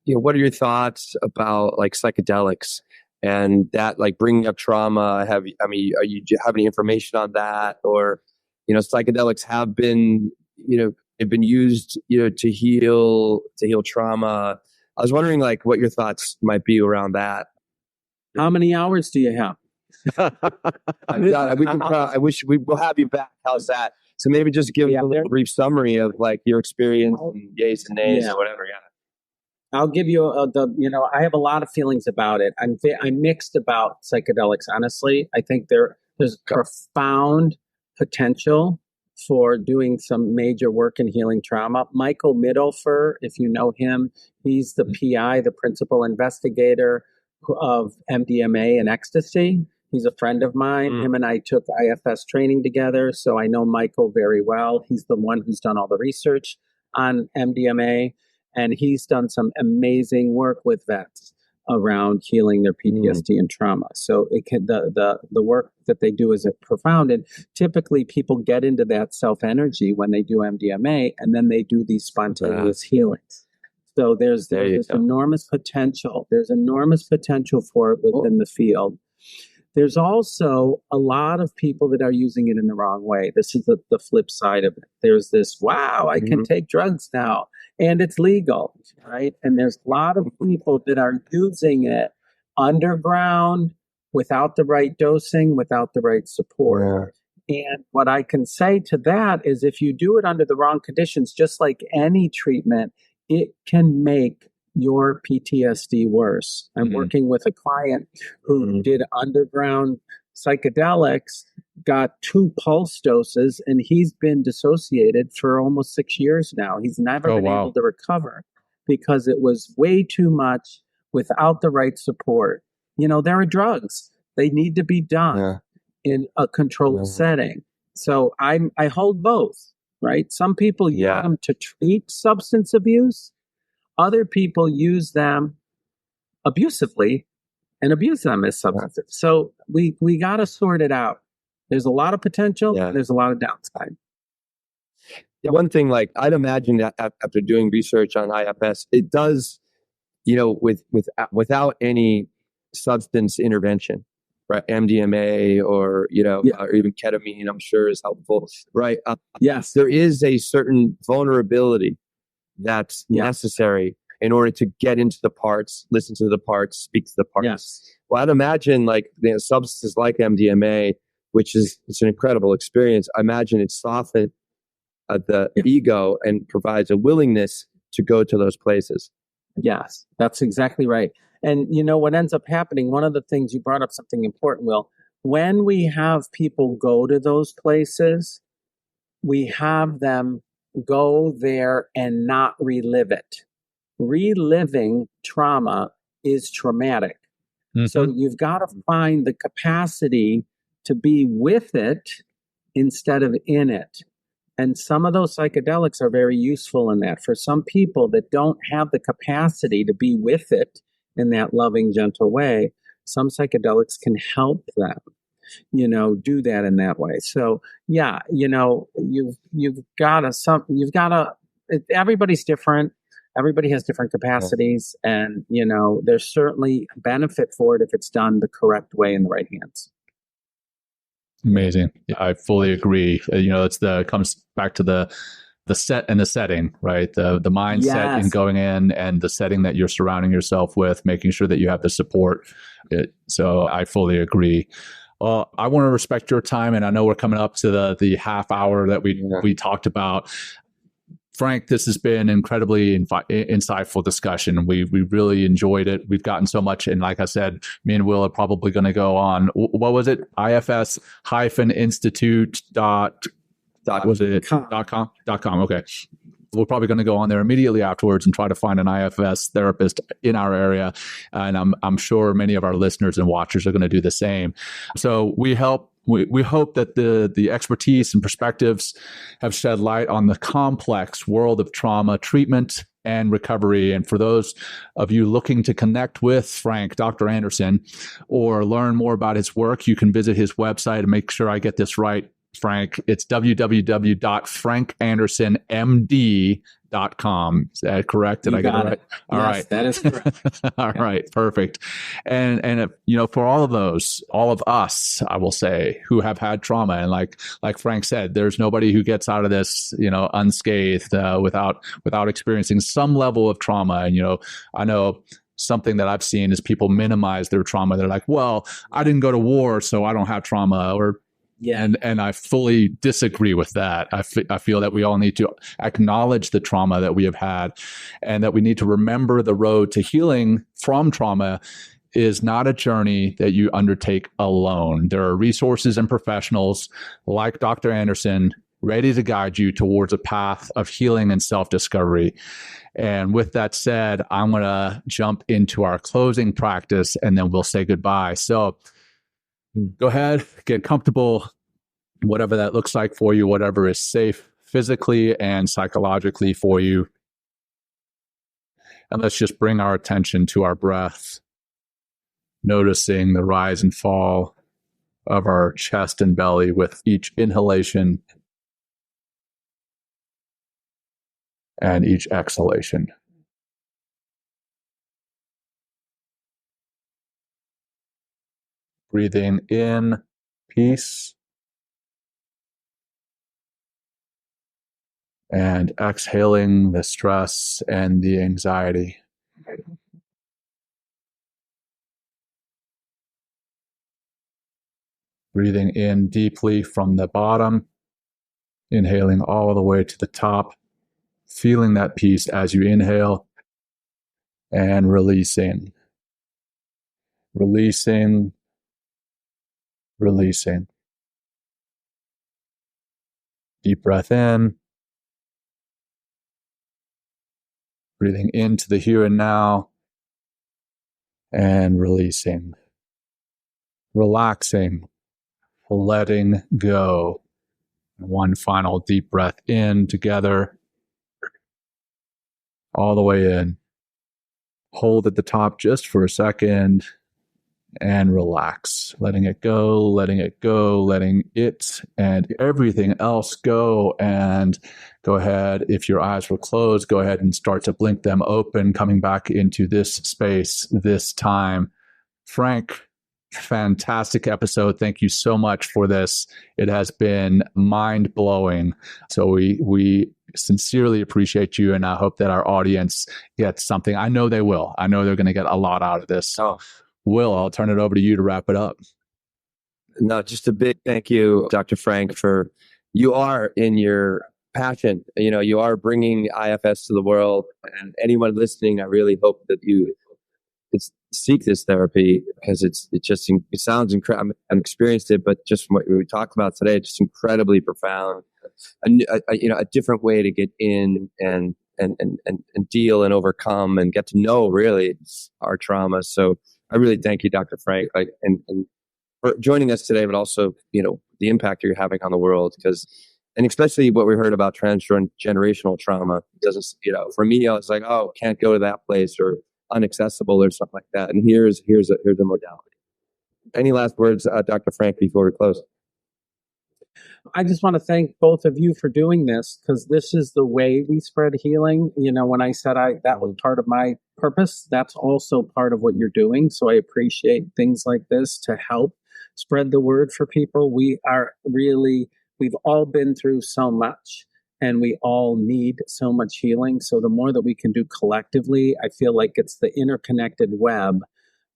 what are your thoughts about like psychedelics? And that, like, bringing up trauma, do you have any information on that? Or, psychedelics have been, they've been used, to heal trauma. I was wondering, like, what your thoughts might be around that. How many hours do you have? We'll have you back. How's that? So maybe just give a little brief summary of like your experience, and yays and nays or whatever. Yeah. I'll give you I have a lot of feelings about it. I'm mixed about psychedelics, honestly. I think there's profound potential for doing some major work in healing trauma. Michael Middelfer, if you know him, he's the PI, the principal investigator of MDMA and ecstasy. He's a friend of mine. Him and I took IFS training together, so I know Michael very well. He's the one who's done all the research on MDMA. And he's done some amazing work with vets around healing their PTSD and trauma. So the work that they do is profound. And typically people get into that self-energy when they do MDMA, and then they do these spontaneous healings. So there's There you this go. enormous potential. There's enormous potential for it within the field. There's also a lot of people that are using it in the wrong way. This is the flip side of it. There's this, wow, I can take drugs now, and it's legal, right? And there's a lot of people that are using it underground, without the right dosing, without the right support. And what I can say to that is if you do it under the wrong conditions, just like any treatment, it can make your PTSD worse. I'm working with a client who did underground psychedelics, got 2 pulse doses, and he's been dissociated for almost 6 years now. He's never been able to recover because it was way too much without the right support. You know, there are drugs. They need to be done in a controlled setting. So I hold both, right? Some people use them to treat substance abuse. Other people use them abusively and abuse them as substances. So we got to sort it out. There's a lot of potential. There's a lot of downside. One thing, like I'd imagine that after doing research on IFS, it does, you know, without any substance intervention, right? MDMA or, you know, or even ketamine, I'm sure is helpful, right? Yes. There is a certain vulnerability that's necessary in order to get into the parts, listen to the parts, speak to the parts. Yes. Well, I'd imagine like, you know, substances like MDMA, which is, it's an incredible experience. I imagine it softens the ego and provides a willingness to go to those places. Yes, that's exactly right. And you know what ends up happening, one of the things you brought up something important, Will, when we have people go to those places, we have them go there and not relive it. Reliving trauma is traumatic. So you've got to find the capacity to be with it instead of in it. And some of those psychedelics are very useful in that. For some people that don't have the capacity to be with it in that loving, gentle way, some psychedelics can help them, you know, do that in that way. So yeah, you know, you've got to, everybody's different. Everybody has different capacities, and you know, there's certainly benefit for it if it's done the correct way in the right hands. Amazing. I fully agree. You know, comes back to the set and the setting, right? The mindset in going in and the setting that you're surrounding yourself with, making sure that you have the support. So I fully agree. Well, I want to respect your time, and I know we're coming up to the half hour that we talked about. Frank, this has been incredibly insightful discussion. We really enjoyed it. We've gotten so much. And like I said, me and Will are probably going to go on. What was it? IFS-Institute .com. Okay. We're probably going to go on there immediately afterwards and try to find an IFS therapist in our area. And I'm sure many of our listeners and watchers are going to do the same. So we hope that the expertise and perspectives have shed light on the complex world of trauma treatment and recovery. And for those of you looking to connect with Frank, Dr. Anderson, or learn more about his work, you can visit his website and make sure I get this right, Frank. It's www.frankandersonmd.com. Is that correct? Did I get it right? All right. That is correct. All right. Perfect. And you know, for all of us, I will say, who have had trauma, and like Frank said, there's nobody who gets out of this, you know, unscathed without experiencing some level of trauma. And, you know, I know something that I've seen is people minimize their trauma. They're like, well, I didn't go to war, so I don't have trauma, or and I fully disagree with that. I feel that we all need to acknowledge the trauma that we have had, and that we need to remember the road to healing from trauma is not a journey that you undertake alone. There are resources and professionals like Dr. Anderson ready to guide you towards a path of healing and self-discovery. And with that said, I'm going to jump into our closing practice, and then we'll say goodbye. So go ahead, get comfortable, whatever that looks like for you, whatever is safe physically and psychologically for you. And let's just bring our attention to our breath, noticing the rise and fall of our chest and belly with each inhalation and each exhalation. Breathing in peace. And exhaling the stress and the anxiety. Breathing in deeply from the bottom, inhaling all the way to the top, feeling that peace as you inhale, and releasing. Releasing. Releasing. Deep breath in. Breathing into the here and now, and releasing. Relaxing. Letting go. One final deep breath in together. All the way in. Hold at the top just for a second and relax. Letting it go, letting it go, letting it and everything else go. And go ahead, if your eyes were closed, go ahead and start to blink them open, coming back into this space, this time. Frank, fantastic episode. Thank you so much for this. It has been mind-blowing. So we sincerely appreciate you, and I hope that our audience gets something. I know they will. I know they're going to get a lot out of this. Oh. Will, I'll turn it over to you to wrap it up. No, just a big thank you, Dr. Frank, for you are in your passion. You know, you are bringing IFS to the world, and anyone listening, I really hope that you seek this therapy, because it sounds incredible. I haven't experienced it, but just from what we talked about today, it's just incredibly profound. A different way to get in and deal and overcome and get to know really our trauma. So I really thank you, Dr. Frank, and for joining us today, but also, the impact you're having on the world, and especially what we heard about transgenerational trauma. Doesn't, for me, I was like, oh, can't go to that place, or unaccessible or something like that. And here's a modality. Any last words, Dr. Frank, before we close? I just want to thank both of you for doing this, because this is the way we spread healing. When I said that was part of my purpose, that's also part of what you're doing. So I appreciate things like this to help spread the word for people. We've all been through so much, and we all need so much healing. So the more that we can do collectively, I feel like it's the interconnected web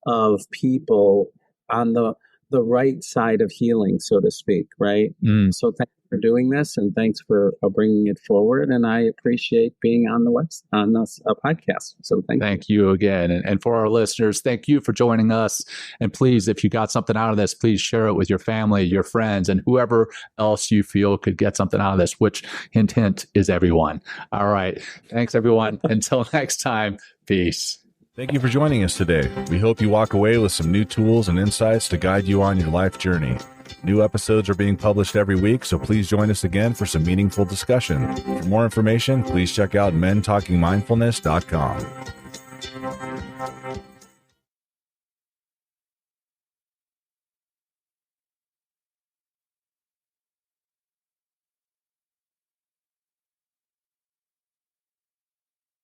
of people on the right side of healing, so to speak, right? So thanks for doing this, and thanks for bringing it forward. And I appreciate being on this podcast. So thank you again. And for our listeners, thank you for joining us. And please, if you got something out of this, please share it with your family, your friends, and whoever else you feel could get something out of this, which, hint, is everyone. All right. Thanks, everyone. Until next time, peace. Thank you for joining us today. We hope you walk away with some new tools and insights to guide you on your life journey. New episodes are being published every week, so please join us again for some meaningful discussion. For more information, please check out mentalkingmindfulness.com.